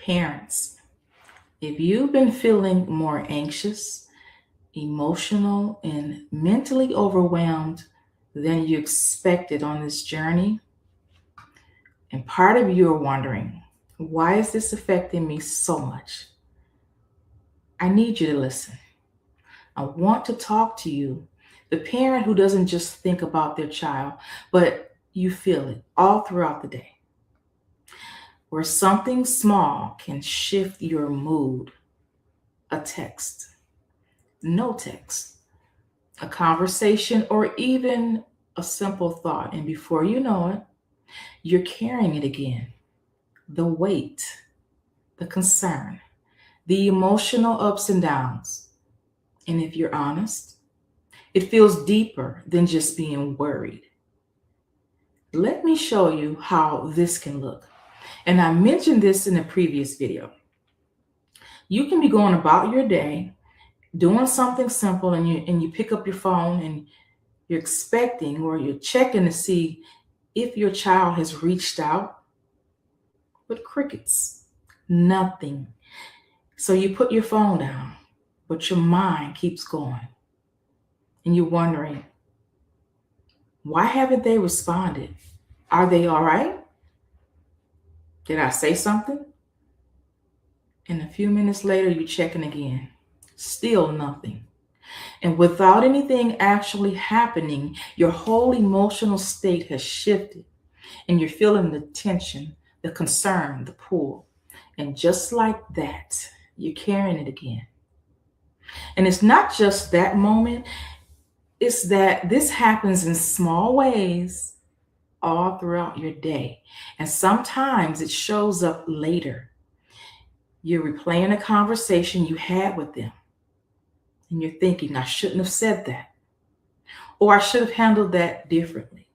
Parents, if you've been feeling more anxious, emotional, and mentally overwhelmed than you expected on this journey, and part of you are wondering, why is this affecting me so much? I need you to listen. I want to talk to you, the parent who doesn't just think about their child, but you feel it all throughout the day, where something small can shift your mood. A text, no text, a conversation, or even a simple thought. And before you know it, you're carrying it again. The weight, the concern, the emotional ups and downs. And if you're honest, it feels deeper than just being worried. Let me show you how this can look. And I mentioned this in a previous video. You can be going about your day doing something simple, and you pick up your phone and you're expecting or you're checking to see if your child has reached out, but crickets, nothing. So you put your phone down, but your mind keeps going. And you're wondering, why haven't they responded? Are they all right? Did I say something? And a few minutes later, you're checking again. Still nothing. And without anything actually happening, your whole emotional state has shifted. And you're feeling the tension, the concern, the pull. And just like that, you're carrying it again. And it's not just that moment, it's that this happens in small ways all throughout your day. And sometimes it shows up later. You're replaying a conversation you had with them. And you're thinking, I shouldn't have said that. Or I should have handled that differently.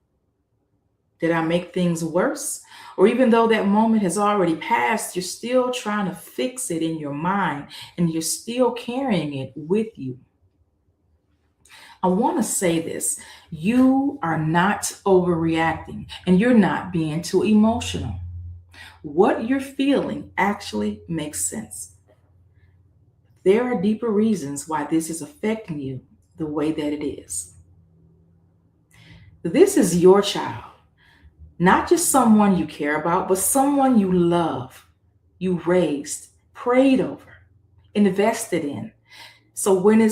Did I make things worse? Or even though that moment has already passed, you're still trying to fix it in your mind and you're still carrying it with you. I want to say this. You are not overreacting and you're not being too emotional. What you're feeling actually makes sense. There are deeper reasons why this is affecting you the way that it is. This is your child, not just someone you care about, but someone you love, you raised, prayed over, invested in. So when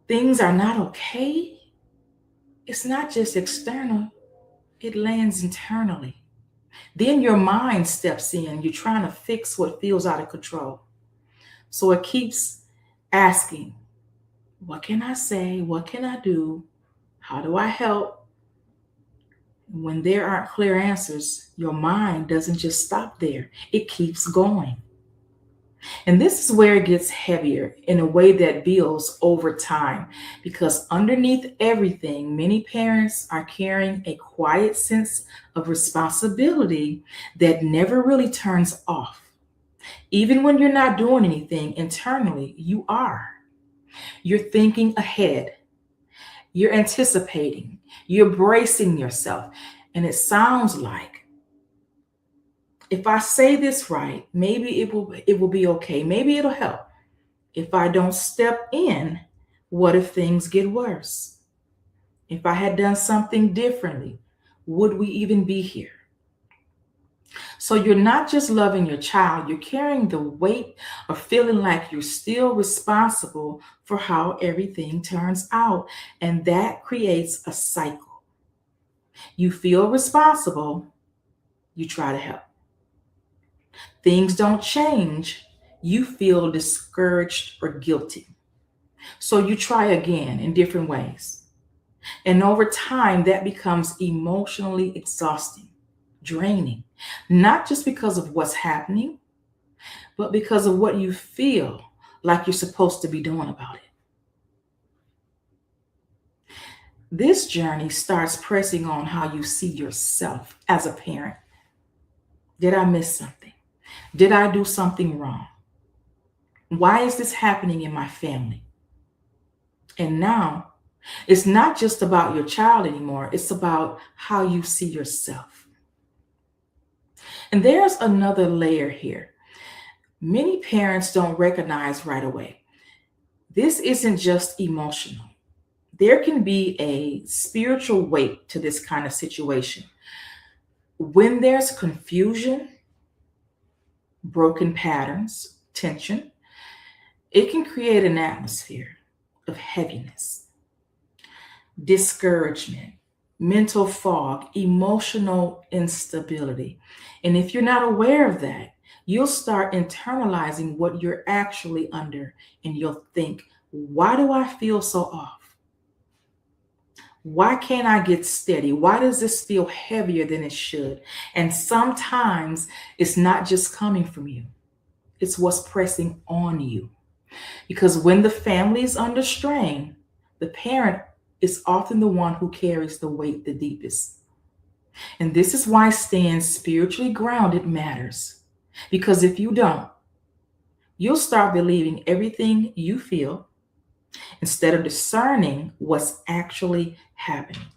things are not okay, it's not just external, it lands internally. Then your mind steps in, you're trying to fix what feels out of control. So it keeps asking, what can I say? What can I do? How do I help? When there aren't clear answers, your mind doesn't just stop there. It keeps going. And this is where it gets heavier in a way that builds over time, because underneath everything, many parents are carrying a quiet sense of responsibility that never really turns off. Even when you're not doing anything internally, you are. You're thinking ahead. You're anticipating. You're bracing yourself. And it sounds like, if I say this right, maybe it will be okay. Maybe it'll help. If I don't step in, what if things get worse? If I had done something differently, would we even be here? So you're not just loving your child, you're carrying the weight of feeling like you're still responsible for how everything turns out. And that creates a cycle. You feel responsible, you try to help. Things don't change, you feel discouraged or guilty. So you try again in different ways. And over time, that becomes emotionally exhausting, draining, not just because of what's happening, but because of what you feel like you're supposed to be doing about it. This journey starts pressing on how you see yourself as a parent. Did I miss something? Did I do something wrong? Why is this happening in my family? And now, it's not just about your child anymore, it's about how you see yourself. And there's another layer here. Many parents don't recognize right away. This isn't just emotional. There can be a spiritual weight to this kind of situation. When there's confusion, broken patterns, tension, it can create an atmosphere of heaviness, discouragement, mental fog, emotional instability. And if you're not aware of that, you'll start internalizing what you're actually under, and you'll think, why do I feel so off? Why can't I get steady? Why does this feel heavier than it should? And sometimes it's not just coming from you, it's what's pressing on you. Because when the family is under strain, the parent is often the one who carries the weight the deepest. And this is why staying spiritually grounded matters. Because if you don't, you'll start believing everything you feel instead of discerning what's actually happening.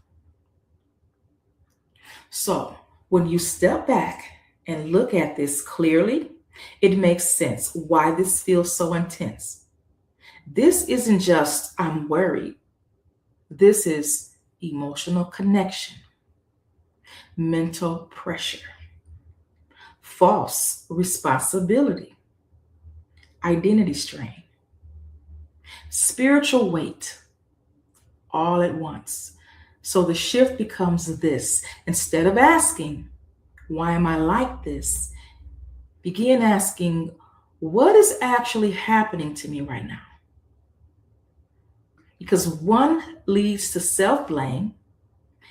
So, when you step back and look at this clearly, it makes sense why this feels so intense. This isn't just, I'm worried. This is emotional connection, mental pressure, false responsibility, identity strain, spiritual weight, all at once. So the shift becomes this. Instead of asking, why am I like this? Begin asking, what is actually happening to me right now? Because one leads to self-blame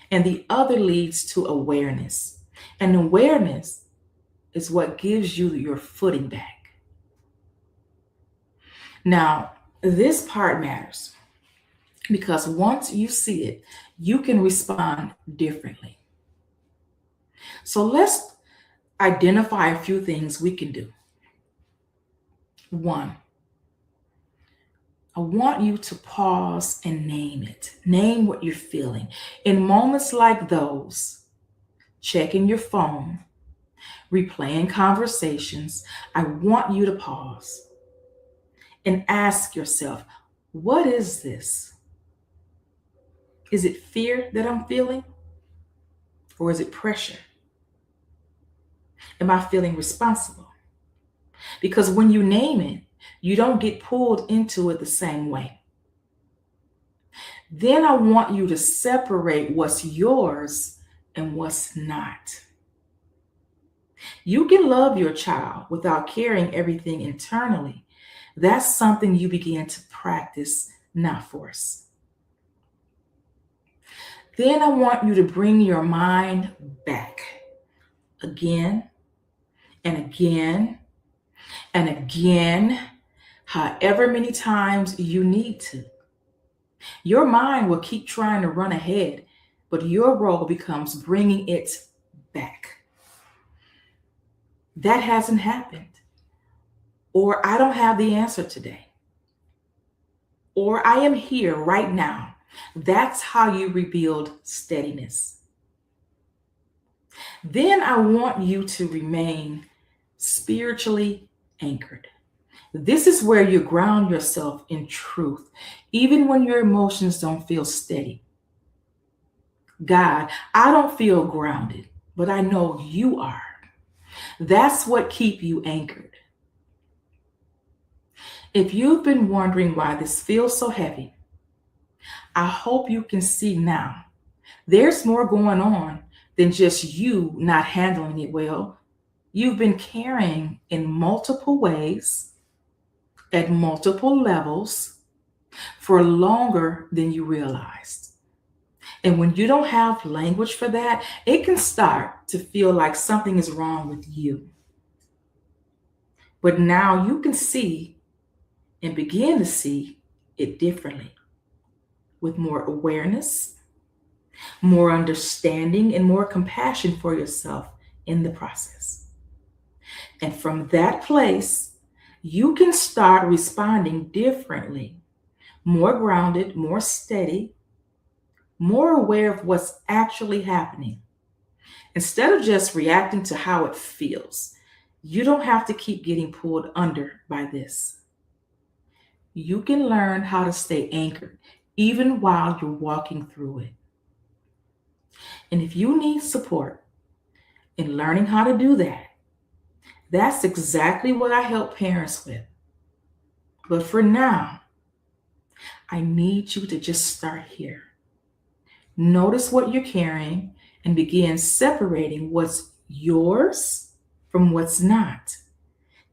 and the other leads to awareness. And awareness is what gives you your footing back. Now, this part matters because once you see it, you can respond differently. So let's identify a few things we can do. One, I want you to pause and name it. Name what you're feeling. In moments like those, checking your phone, replaying conversations, I want you to pause and ask yourself, what is this? Is it fear that I'm feeling? Or is it pressure? Am I feeling responsible? Because when you name it, you don't get pulled into it the same way. Then I want you to separate what's yours and what's not. You can love your child without carrying everything internally. That's something you begin to practice, not force. Then I want you to bring your mind back again and again and again, however many times you need to. Your mind will keep trying to run ahead, but your role becomes bringing it back. That hasn't happened. Or I don't have the answer today. Or I am here right now. That's how you rebuild steadiness. Then I want you to remain spiritually anchored. This is where you ground yourself in truth, even when your emotions don't feel steady. God, I don't feel grounded, but I know you are. That's what keeps you anchored. If you've been wondering why this feels so heavy, I hope you can see now. There's more going on than just you not handling it well. You've been carrying in multiple ways, at multiple levels, for longer than you realized. And when you don't have language for that, it can start to feel like something is wrong with you. But now you can see and begin to see it differently, with more awareness, more understanding, and more compassion for yourself in the process. And from that place, you can start responding differently, more grounded, more steady, more aware of what's actually happening. Instead of just reacting to how it feels, You don't have to keep getting pulled under by this. You can learn how to stay anchored even while you're walking through it. And if you need support in learning how to do that, that's exactly what I help parents with. But for now, I need you to just start here. Notice what you're carrying and begin separating what's yours from what's not.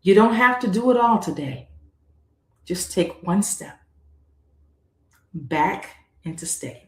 You don't have to do it all today. Just take one step back into steadiness.